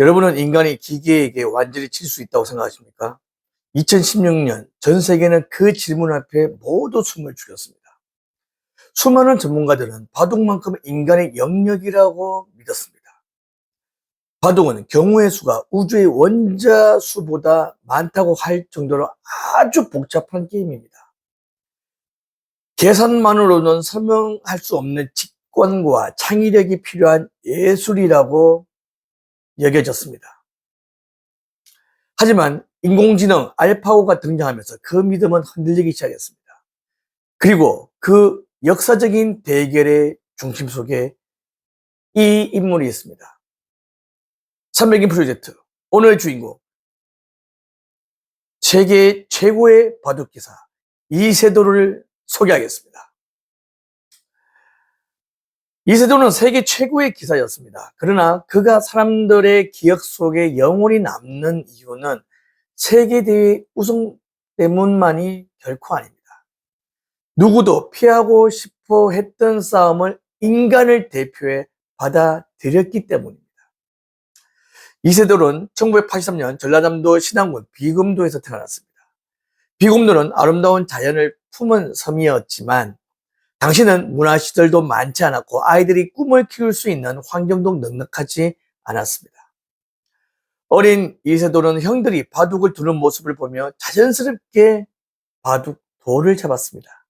여러분은 인간이 기계에게 완전히 질 수 있다고 생각하십니까? 2016년 전 세계는 그 질문 앞에 모두 숨을 죽였습니다. 수많은 전문가들은 바둑만큼은 인간의 영역이라고 믿었습니다. 바둑은 경우의 수가 우주의 원자 수보다 많다고 할 정도로 아주 복잡한 게임입니다. 계산만으로는 설명할 수 없는 직관과 창의력이 필요한 예술이라고 여겨졌습니다. 하지만 인공지능 알파고가 등장하면서 그 믿음은 흔들리기 시작했습니다. 그리고 그 역사적인 대결의 중심 속에 이 인물이 있습니다. 300인 프로젝트 오늘의 주인공, 세계 최고의 바둑기사 이세돌을 소개하겠습니다. 이세돌은 세계 최고의 기사였습니다. 그러나 그가 사람들의 기억 속에 영원히 남는 이유는 세계대회 우승 때문만이 결코 아닙니다. 누구도 피하고 싶어 했던 싸움을 인간을 대표해 받아들였기 때문입니다. 이세돌은 1983년 전라남도 신안군 비금도에서 태어났습니다. 비금도는 아름다운 자연을 품은 섬이었지만 당시는 문화시설도 많지 않았고 아이들이 꿈을 키울 수 있는 환경도 넉넉하지 않았습니다. 어린 이세돌은 형들이 바둑을 두는 모습을 보며 자연스럽게 바둑 돌을 잡았습니다.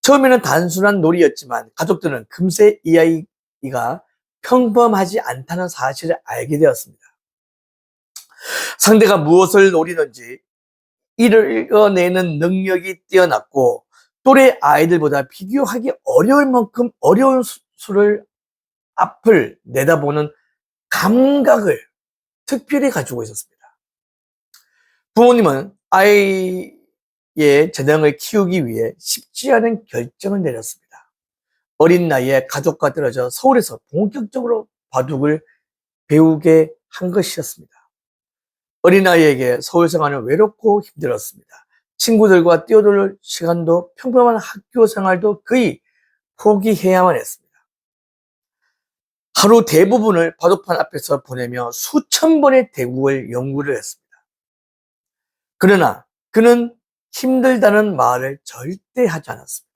처음에는 단순한 놀이였지만 가족들은 금세 이 아이가 평범하지 않다는 사실을 알게 되었습니다. 상대가 무엇을 노리는지 읽어내는 능력이 뛰어났고 또래 아이들보다 비교하기 어려울 만큼 어려운 수를 앞을 내다보는 감각을 특별히 가지고 있었습니다. 부모님은 아이의 재능을 키우기 위해 쉽지 않은 결정을 내렸습니다. 어린 나이에 가족과 떨어져 서울에서 본격적으로 바둑을 배우게 한 것이었습니다. 어린아이에게 서울 생활은 외롭고 힘들었습니다. 친구들과 뛰어놀 시간도 평범한 학교 생활도 거의 포기해야만 했습니다. 하루 대부분을 바둑판 앞에서 보내며 수천 번의 대국을 연구를 했습니다. 그러나 그는 힘들다는 말을 절대 하지 않았습니다.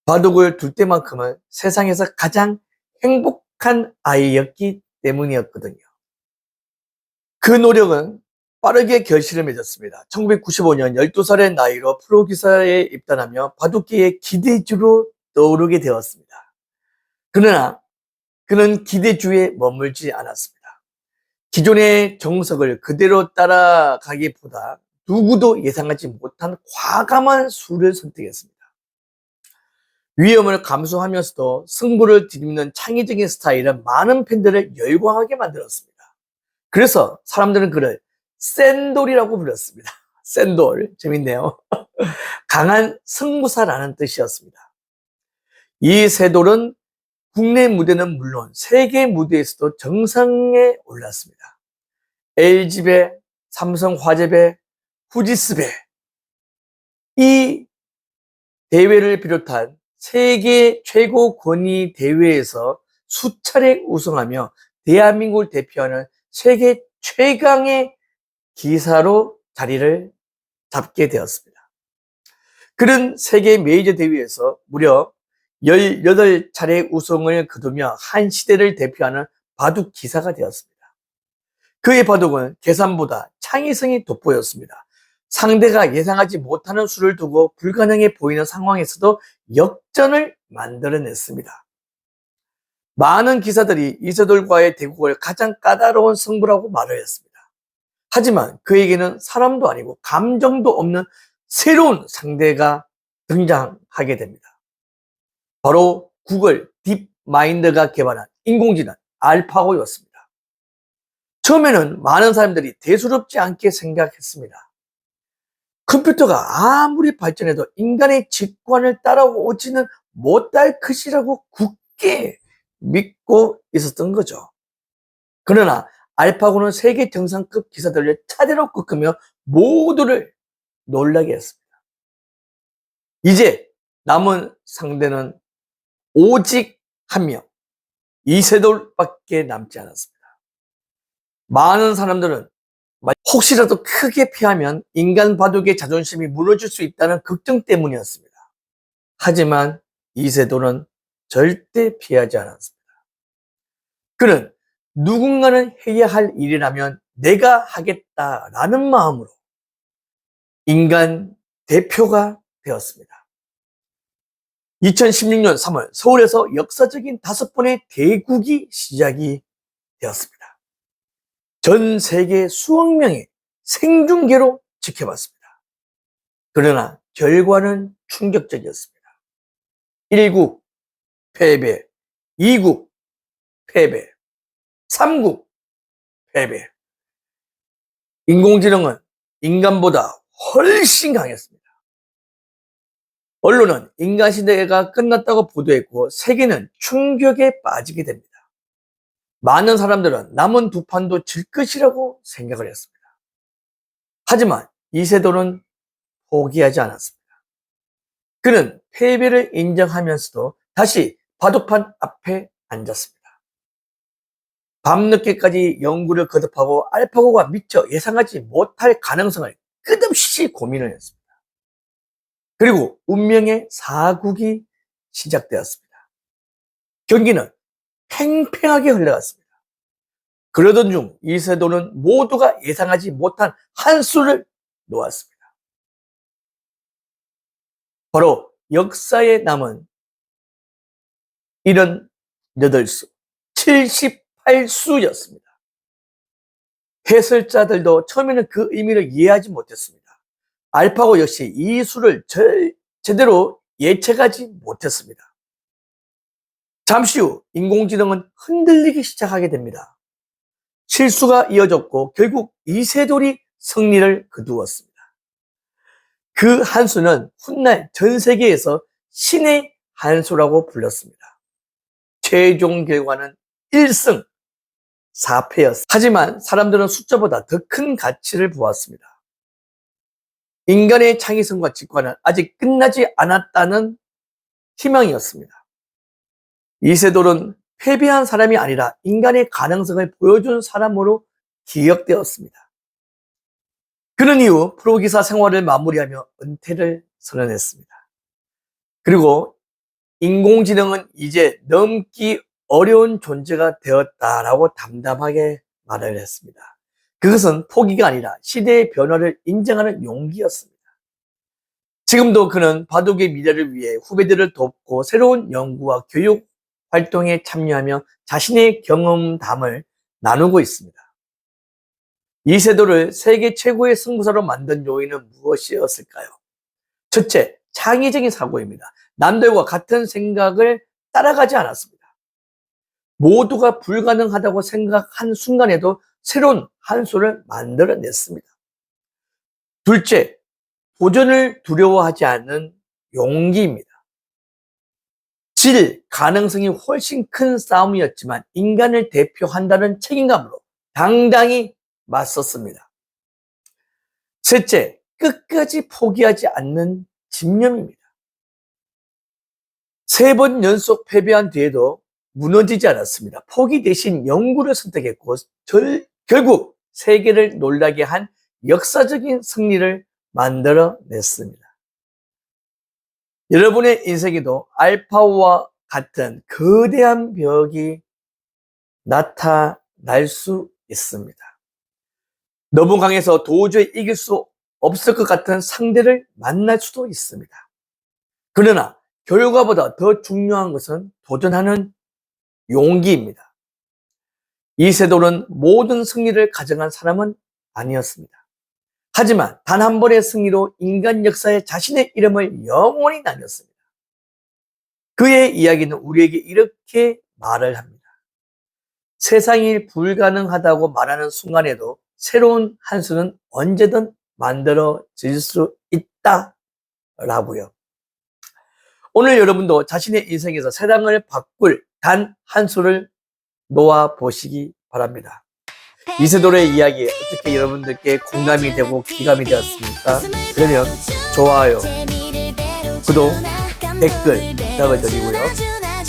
바둑을 둘 때만큼은 세상에서 가장 행복한 아이였기 때문이었거든요. 그 노력은 빠르게 결실을 맺었습니다. 1995년 12살의 나이로 프로기사에 입단하며 바둑계의 기대주로 떠오르게 되었습니다. 그러나 그는 기대주에 머물지 않았습니다. 기존의 정석을 그대로 따라가기보다 누구도 예상하지 못한 과감한 수를 선택했습니다. 위험을 감수하면서도 승부를 뒤집는 창의적인 스타일은 많은 팬들을 열광하게 만들었습니다. 그래서 사람들은 그를 센돌이라고 불렀습니다. 센돌, 재밌네요. 강한 승부사라는 뜻이었습니다. 이 세돌은 국내 무대는 물론 세계 무대에서도 정상에 올랐습니다. LG배, 삼성화재배, 후지스배, 이 대회를 비롯한 세계 최고 권위 대회에서 수차례 우승하며 대한민국을 대표하는 세계 최강의 기사로 자리를 잡게 되었습니다. 그는 세계 메이저 대회에서 무려 18차례 우승을 거두며 한 시대를 대표하는 바둑 기사가 되었습니다. 그의 바둑은 계산보다 창의성이 돋보였습니다. 상대가 예상하지 못하는 수를 두고 불가능해 보이는 상황에서도 역전을 만들어냈습니다. 많은 기사들이 이세돌과의 대국을 가장 까다로운 승부라고 말을 했습니다. 하지만 그에게는 사람도 아니고 감정도 없는 새로운 상대가 등장하게 됩니다. 바로 구글 딥마인드가 개발한 인공지능 알파고였습니다. 처음에는 많은 사람들이 대수롭지 않게 생각했습니다. 컴퓨터가 아무리 발전해도 인간의 직관을 따라오지는 못할 것이라고 굳게 믿고 있었던 거죠. 그러나 알파고는 세계 정상급 기사들을 차례로 꺾으며 모두를 놀라게 했습니다. 이제 남은 상대는 오직 한 명, 이세돌밖에 남지 않았습니다. 많은 사람들은 혹시라도 크게 피하면 인간 바둑의 자존심이 무너질 수 있다는 걱정 때문이었습니다. 하지만 이세돌은 절대 피하지 않았습니다. 그는 누군가는 해야 할 일이라면 내가 하겠다라는 마음으로 인간 대표가 되었습니다. 2016년 3월 서울에서 역사적인 5번의 대국이 시작이 되었습니다. 전 세계 수억 명의 생중계로 지켜봤습니다. 그러나 결과는 충격적이었습니다. 1국 패배, 2국 패배, 3국 패배. 인공지능은 인간보다 훨씬 강했습니다. 언론은 인간 시대가 끝났다고 보도했고 세계는 충격에 빠지게 됩니다. 많은 사람들은 남은 2판도 질 것이라고 생각을 했습니다. 하지만 이세돌은 포기하지 않았습니다. 그는 패배를 인정하면서도 다시 바둑판 앞에 앉았습니다. 밤늦게까지 연구를 거듭하고 알파고가 미처 예상하지 못할 가능성을 끝없이 고민을 했습니다. 그리고 운명의 4국이 시작되었습니다. 경기는 팽팽하게 흘러갔습니다. 그러던 중 이세돌은 모두가 예상하지 못한 한 수를 놓았습니다. 바로 역사에 남은 78수, 78수였습니다. 해설자들도 처음에는 그 의미를 이해하지 못했습니다. 알파고 역시 이 수를 제대로 예측하지 못했습니다. 잠시 후 인공지능은 흔들리기 시작하게 됩니다. 실수가 이어졌고 결국 이세돌이 승리를 거두었습니다. 그 한 수는 훗날 전 세계에서 신의 한 수라고 불렸습니다. 최종 결과는 1승 4패였습니다. 하지만 사람들은 숫자보다 더 큰 가치를 보았습니다. 인간의 창의성과 직관은 아직 끝나지 않았다는 희망이었습니다. 이세돌은 패배한 사람이 아니라 인간의 가능성을 보여준 사람으로 기억되었습니다. 그런 이후 프로기사 생활을 마무리하며 은퇴를 선언했습니다. 그리고 인공지능은 이제 넘기 어려운 존재가 되었다라고 담담하게 말을 했습니다. 그것은 포기가 아니라 시대의 변화를 인정하는 용기였습니다. 지금도 그는 바둑의 미래를 위해 후배들을 돕고 새로운 연구와 교육 활동에 참여하며 자신의 경험담을 나누고 있습니다. 이세돌을 세계 최고의 승부사로 만든 요인은 무엇이었을까요? 첫째, 창의적인 사고입니다. 남들과 같은 생각을 따라가지 않았습니다. 모두가 불가능하다고 생각한 순간에도 새로운 한 수를 만들어냈습니다. 둘째, 도전을 두려워하지 않는 용기입니다. 질, 가능성이 훨씬 큰 싸움이었지만 인간을 대표한다는 책임감으로 당당히 맞섰습니다. 셋째, 끝까지 포기하지 않는 집념입니다. 3번 연속 패배한 뒤에도 무너지지 않았습니다. 포기 대신 연구를 선택했고 결국 세계를 놀라게 한 역사적인 승리를 만들어냈습니다. 여러분의 인생에도 알파고와 같은 거대한 벽이 나타날 수 있습니다. 너무 강해서 도저히 이길 수 없을 것 같은 상대를 만날 수도 있습니다. 그러나 결과보다 더 중요한 것은 도전하는 용기입니다. 이세돌은 모든 승리를 가져간 사람은 아니었습니다. 하지만 단 한 번의 승리로 인간 역사에 자신의 이름을 영원히 남겼습니다. 그의 이야기는 우리에게 이렇게 말을 합니다. 세상이 불가능하다고 말하는 순간에도 새로운 한 수는 언제든 만들어질 수 있다라고요. 오늘 여러분도 자신의 인생에서 세상을 바꿀 단 한 수를 놓아 보시기 바랍니다. 이세돌의 이야기 어떻게 여러분들께 공감이 되고 기감이 되었습니까? 그러면 좋아요, 구독, 댓글 부탁을 드리고요.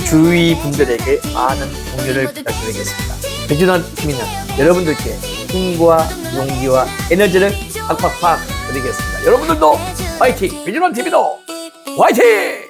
주위 분들에게 많은 공유를 부탁드리겠습니다. 배준원 TV는 여러분들께 힘과 용기와 에너지를 팍팍팍 드리겠습니다. 여러분들도 화이팅! 배준원 TV도 화이팅!